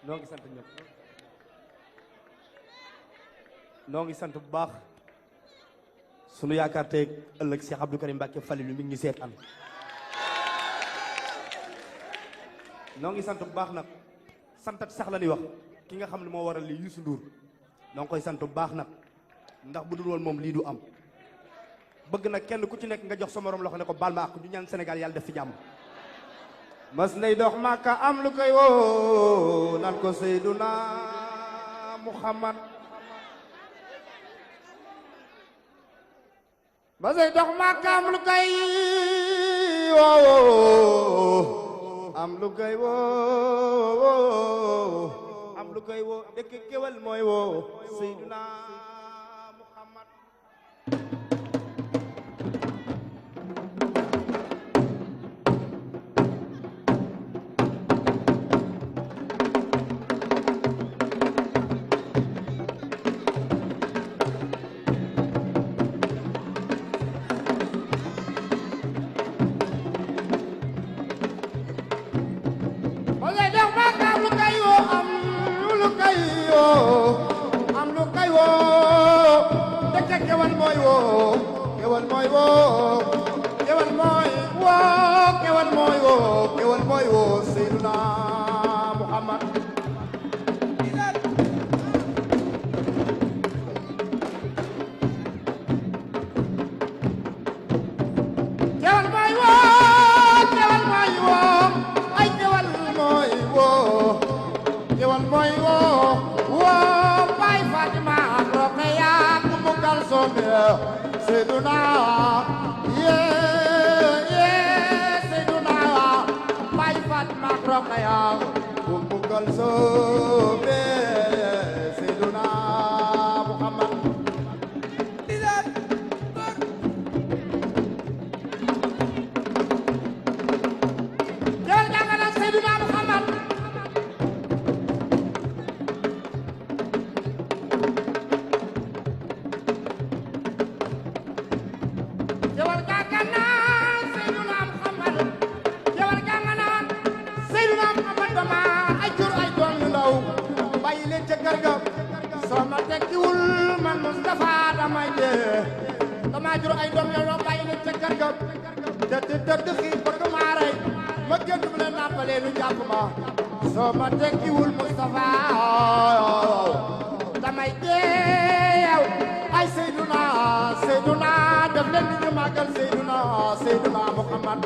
noo ngi sant ñëpp noo ngi sant bu baax sunu yaakaar teeg ëllëg Cheikh Abdou Karim Mbacké Falilou mi ngi seetaan noo ngi sant bu baax nag santat sax la ñuy wax ki nga xam ne moo waral lii Youssou Ndour noo ngi koy sant bu baax nag ndax bu dul woon moom lii du am bëgg nag kenn ku ci nekk nga jox sa morom loxo ne ko baal ma ak ñu ñaan Sénégal yàlla def fi jàmm mas nay dox Makka am lu koy woo nan ko Seyduna Muhammad mas nay dox Makka am lu koy woo am lu koy woo am lu koy woo dëkk kéwal mooy woo Seyduna Muhammad kewal mooy woo kewal mooy woo kewal mooy woo kewal mooy woo kewal mooy woo Seydina Muhammad kewal mooy woo kewal mooy woo ay kewal mooy woo kewal mooy woo woo Baay Fatima Rokhaya Seyduna Seyduna Baay Fatima Rokhaya Umu Kalsum Seyduna Muhammad jël jàngala Seyduna Muhammad soo ma tekkiwul man Moustapha damay dee dama jur ay doom yow bàyyi leen ca kër ga tëdd xiif bëgg maa rey ma génn bu leen nàmpalee nu jàpp ma soo ma tekkiwul Moustapha damay dee yow ay Seyduna Seyduna def leen ni ñu màggal Seyduna Seyduna Muhammad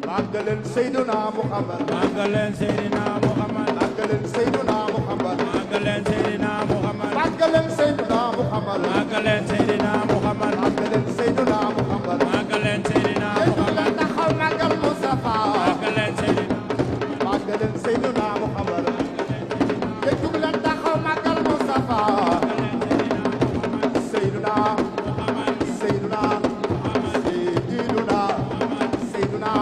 Màggaleen Seydina Muhammad màggaleen Seydina Muhammad màggaleen Seydina Muhammad màggaleen Seydina Muhammad màggaleen Seydina Muhammad màggaleen Seydina Muhammad màggaleen Seydina Muhammad màggaleen Seydina Muhammad taxaw màggal Mustafa màggaleen Seydina màggaleen Seydina Muhammad jëkkub leen taxaw màggal Mustafa Seydina Muhammad Seydina Seydina Seydina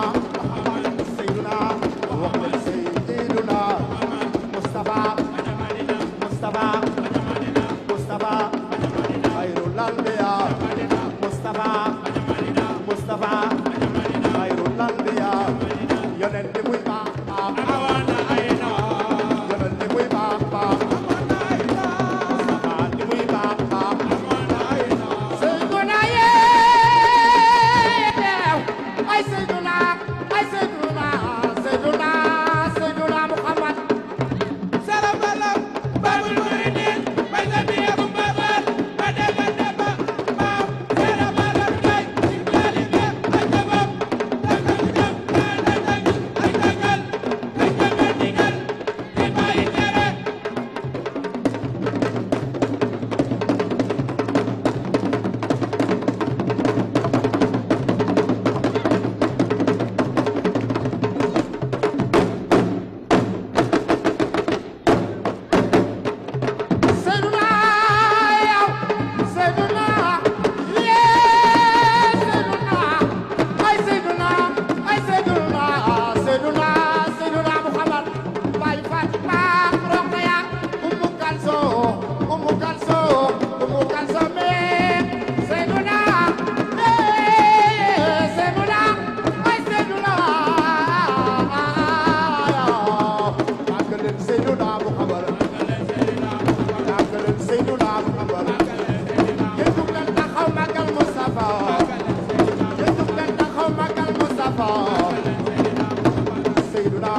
Seydina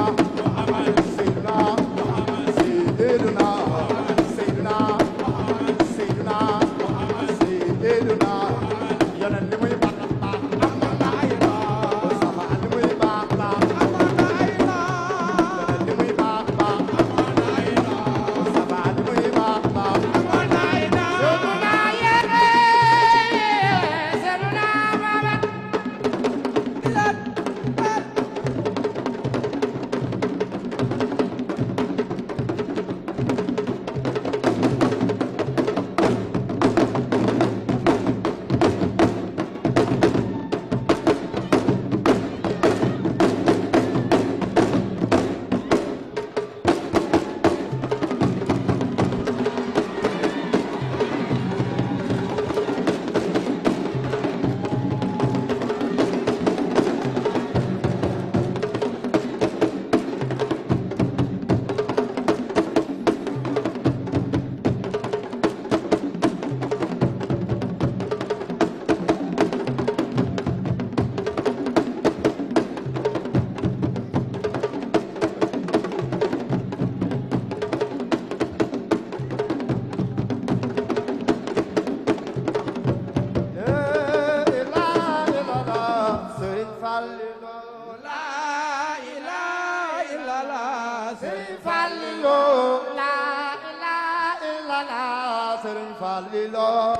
Seydina Seydina Seydina Seydina Seydina yonent li muy baax baax sama li muy baax baax yonent li muy baax baax sama li muy baax baax la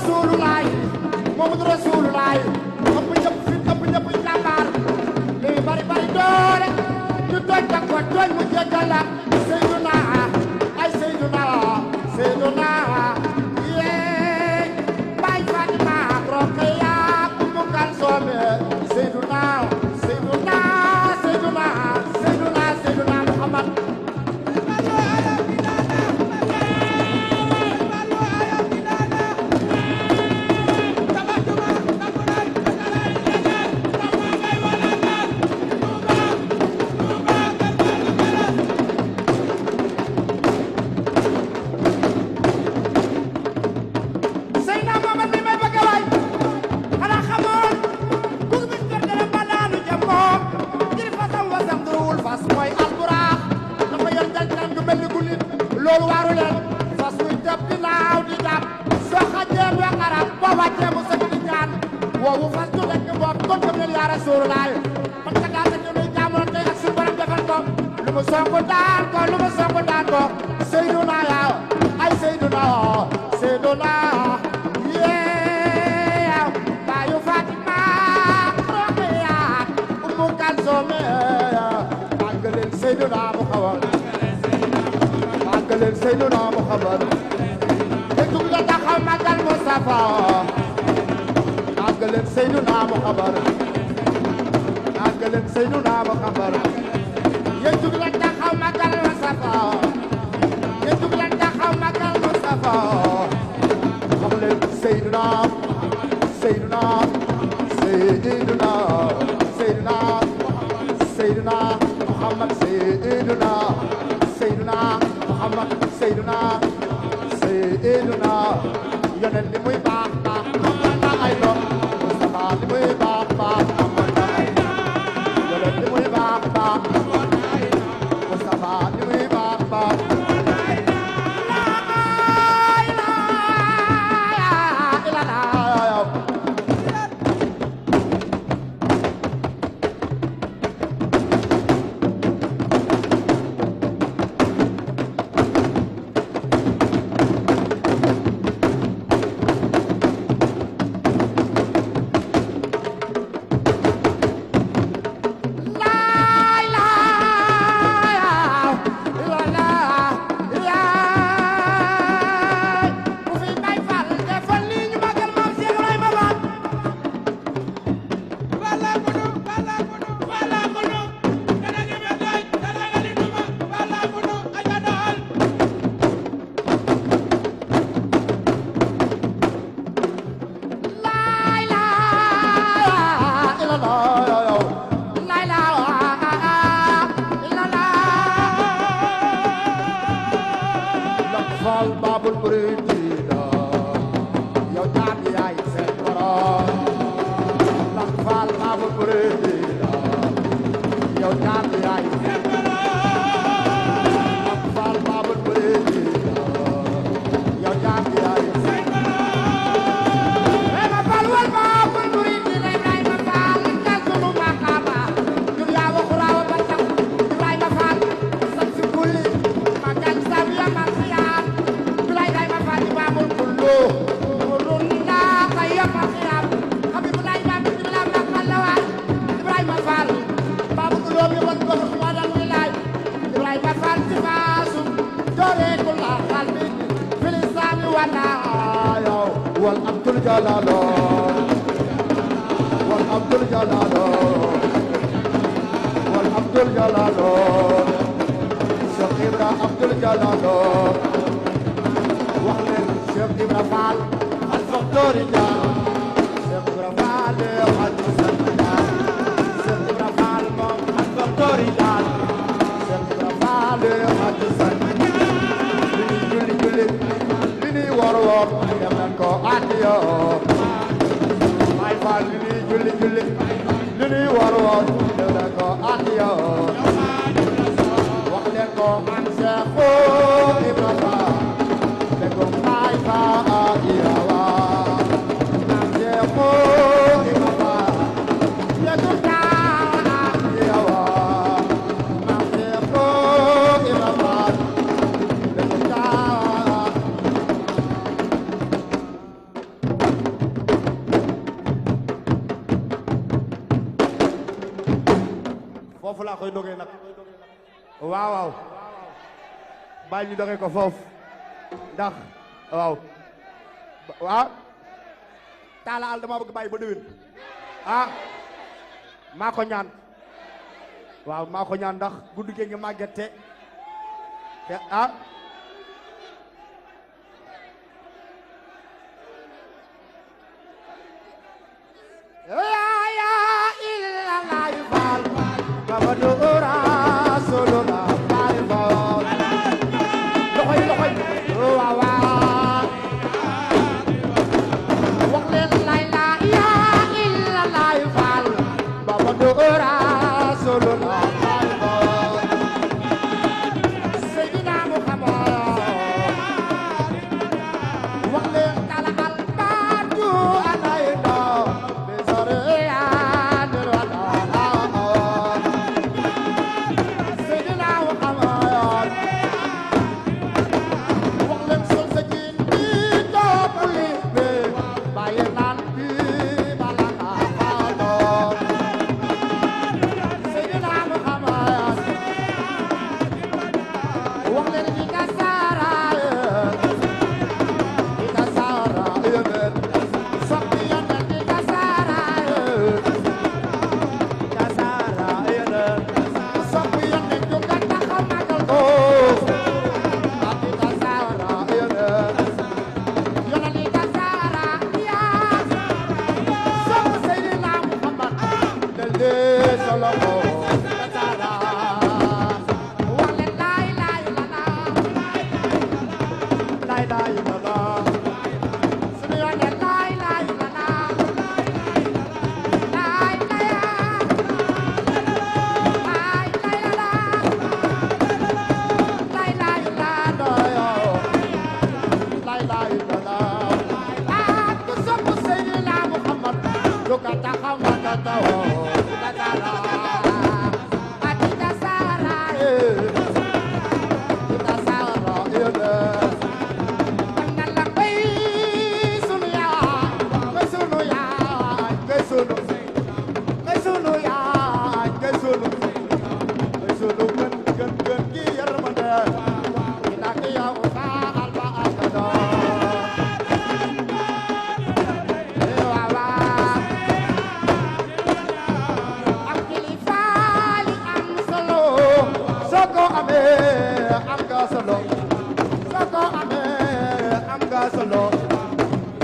Rasulullah Muhammad Rasulullah ëpp ñëpp fit ëpp ñëpp jàmbaar li bari bari doole ñu tooñ da ko tooñ mu jéggal la Seyduna ay Seyduna Seyduna yee Baay Fatima Rokhaya Umu Kalsoom Seyduna Seyduna Seyduna Seyduna Seyduna Muhammad loolu waaru leen fas muy jàpp di naaw di jàpp soo xajee ba arab boo wàccee mu sëgg di ñaan woowu fas du lekk bopp kon gëm leen yaa Rasulullah man ka daa sëgg nuy jaamoon tey ak suñu borom defal ko lu mu songu daan ko lu mu songu daan ko Seyduna yaaw ay Seyduna Seyduna yeew baayu Fatima Rokhaya Umu Kalsoom màggaleel Seyduna mu xawal màggaleel Seyduna Muhammad te jug la taxaw màggal Mustafa màggaleel Seyduna Muhammad màggaleel Seyduna Muhammad ye jug la taxaw màggal Mustafa ye jug la taxaw màggal Mustafa wax leen Seyduna Seyduna Seyduna Seyduna Seyduna Muhammad Seyduna Seyduna Muhammad Seyduna Seyduna yonent li muy baax baax amoon na ay doom Mustafa li muy baax baax amoon na ay doom yonent li muy baax baax amoon na ay doom Mustafa li muy baax baax amoon na ay doom Fall Babul Muridina yow jaam yaay seen borom Lam Fall Babul Muridina yow jaam yaay seen borom Lam Fall Babul Muridina yow jaam yaay seen borom Ema Fall wal Babul Muridina Ibrahima Fall kal sunu maqama dunya wa khurawa batak Ibrahima Fall sam si kulli magal sabiya masiya Ibrahima Fall Babul kullu murunna qayyam qiyam Habibullah Babul Maqalla Ibrahima Fall Babul kullu bi wal kullu subhanal lillahi Ibrahima Fall tifasu dore kullu qalbi fil islam wa la wal abdul jalalo wal abdul jalalo wal abdul jalalo Cheikh Ibra Abdul Jalalo wax leen Cheikh Ibra Fall al faktori ja Cheikh Ibra Fall al sanna Cheikh Ibra Fall moom al faktori ja Cheikh Ibra Fall al sanna julli julli li ni wor wor dem nañ ko adiyo Baay Fall li ni julli julli li ni wor wor dem nañ ko adiyo wax leen ko man Cheikh Ibra Fall Baay Fall yawa man Cheikh Ibra Fall yawa man Cheikh Ibra Fall foofu laa koy dogee nag waaw waaw bàyyi ñu dogee ko foofu ndax waaw waaw taala al dama bëgg bàyyi ba déwén maa ko ñaan waaw maa ko ñaan ndax guddi gee nga màgget te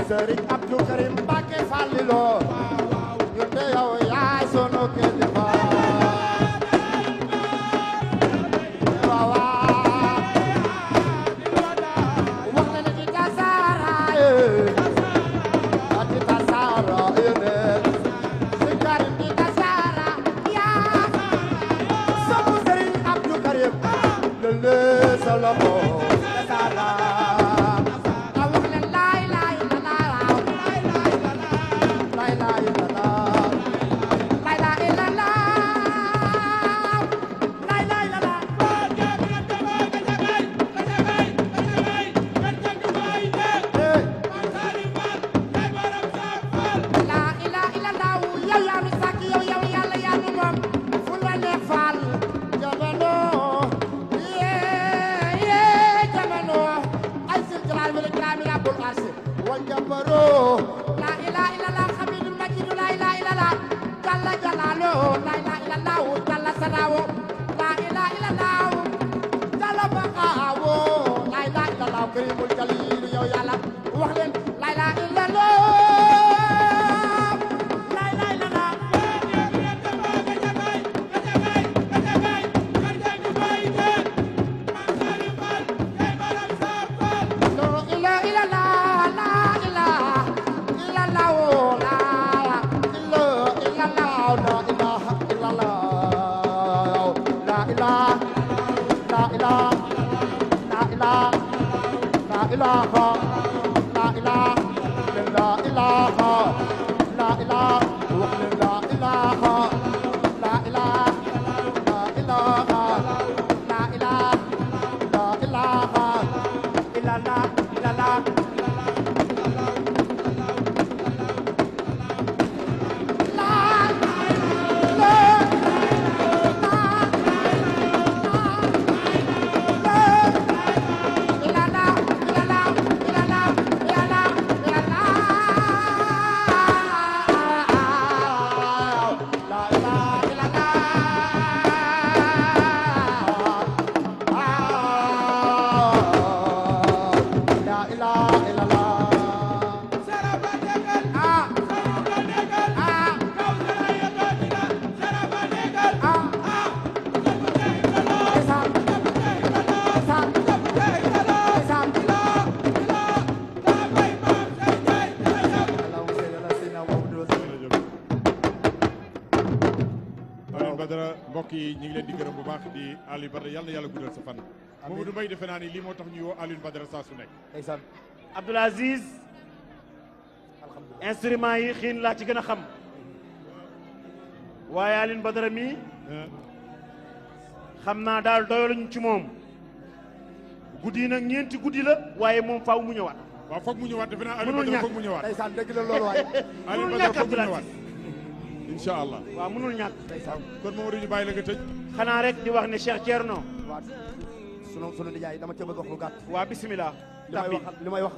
Serigne Abdou Karim Mbacké Fallilo ñun de yow yaay sunu kilifa waaw wax na ci Tasara ci Tasara si Karim di Tasara yaa sobu Serigne Abdou Karim lele salamo Tasara La ilaha illallah hamidul majid la ilaha illallah jalla jalalu la ilaha illallah jalla sanawu la ilaha illallah jalla baqawu la ilaha illallah karimul jalil yow yàlla wax leen la ilaha illallah la ilaha illallah Badara mbokk yi ñu ngi leen di gërëm bu baax di Alioune Badara yàlla na yàlla guddal sa fan. Mamadou Mbaye defe naa ni lii moo tax ñu woo Alioune Badara saa su nekk. ndeysaan Abdoul Aziz instrument yi xiin laa ci gën a xam waaye Alioune Badara mi xam naa daal doyaluñ ci moom guddi yi nag ñeenti guddi la waaye moom faaw mu ñëwaat. waaw foog mu ñëwaat defe naa Alioune mënul Badara ñàkk. foog mu ñëwaat. ndeysaan dëgg la loolu waaye Alioune mënul Badara ñàkk foog mu Abdoul ñëwaat. incha allah. waaw mënul ñàkk. kon Mamadou ñu bàyyi la nga tëj. xanaa rek di wax ne Cheikh Thierno. waaw sunu nijaay dama ca bëgg wax lu gàtt waa bisimilah. li may wax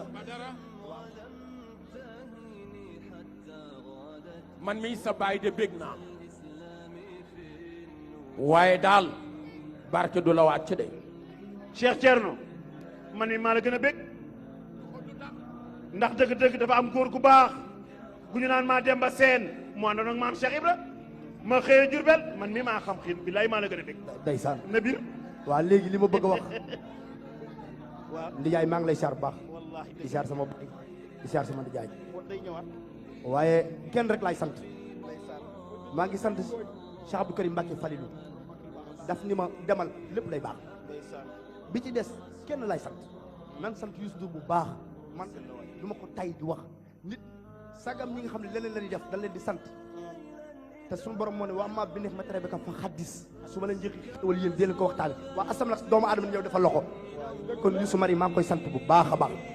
man mii sa baay de bég naa waaye daal barke du la wàcc de. Cheikh Thierno man mi maa la gën a bég ndax dëgg-dëgg dafa am góor gu baax gu ñu naan maa Demba Seen mu àndoon ak maam Cheikh Ibra ma xëyee Jurbel man mi maa xam xiin billaay maa la gën a bég. ndeysaan na bir waaw léegi li ma bëgg a wax waaw ndijaay maa ngi lay siyaar bu baax wallaahi di siyaar sama baay di siyaar sama ndijaay day ñëwaat. waaye kenn rek laay sant maa ngi sant Cheikh Abdou Karim Mbacke Falilou daf ni ma demal lépp lay baax bi ci des kenn laay sant nan sant Youssou Ndour bu baax man du ma ko tay di wax nit sagam ñi nga xam ne leneen la ñuy def dañ leen di sant te suñu borom moo ne waa ma bi neex ma tere ba kam fa xaddis su ma leen njëkk wala yéen dee leen ko waxtaane waa asam nag doomu aadama ñëw dafa loxo kon Youssou Mari maa ngi koy sant bu baax a baax